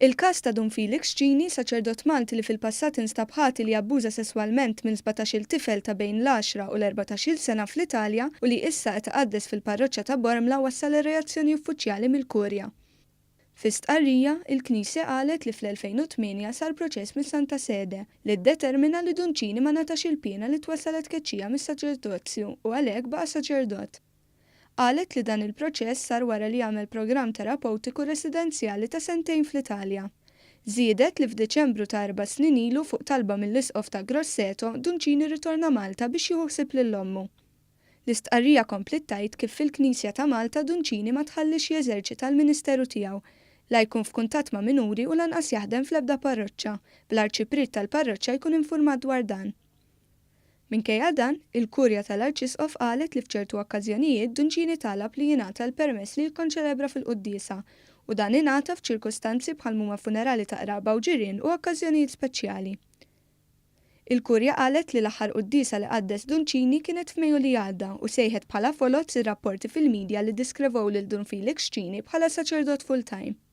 Il-każ ta' Don Felix Cini, saċerdot Malti li fil-passat instab ħati li abbuża sesswalment minn 17-il tifel ta' bejn l-10 u l-14-il sena fl-Italja u li issa qed iqaddes fil-parroċċja ta' Bormla wassal ir-reazzjoni uffiċjali mill-Kurja. Fi stqarrija, il-Knisja qalet li fl-2008 sar proċess mis-Santa Sede li ddetermina li Don Cini ma natax il-pjena li twassalet tkeċċija mis-saċerdozzju u għalhekk baqa' saċerdot. Qalet li dan il-proċess sar wara li għamel programm terapeutiku residenzjali ta' 2 sentejn fl-Italja. Żiedet li f'Diċembru ta' 4 snin ilu fuq talba mill-Isqof ta' Grosseto Don Cini ritorna Malta biex jieħu ħsieb lill-ommu. L-istqarrija komplet tgħid kif fil-Knisja ta' Malta Don Cini ma tħallix jeżerċita l-Ministeru tiegħu la jkun f'kuntatt ma' minuri u lanqas jaħdem fl-ebda parroċċa, bl-arċiprit tal-parroċċja jkun informat dwar dan. Minkejja dan, il-Kurja tal-Arċisqof qalet li f'ċertu okkażjonijiet Don Cini talab li jingħata l-permess li jikkonċelebra fil-Qudiesa u dan ingħata f'ċirkostanzi bħal huma funerali ta' qraba u ġirien u okkażjonijiet speċjali. Il-Kurja qalet li l-aħħar Qudiesa li qaddes Don Cini kienet f'Mejju li għadda u sejħet bħala folot ir-rapporti fil-midja li diskrevew lil Don Felix Cini bħala saċerdot full-time.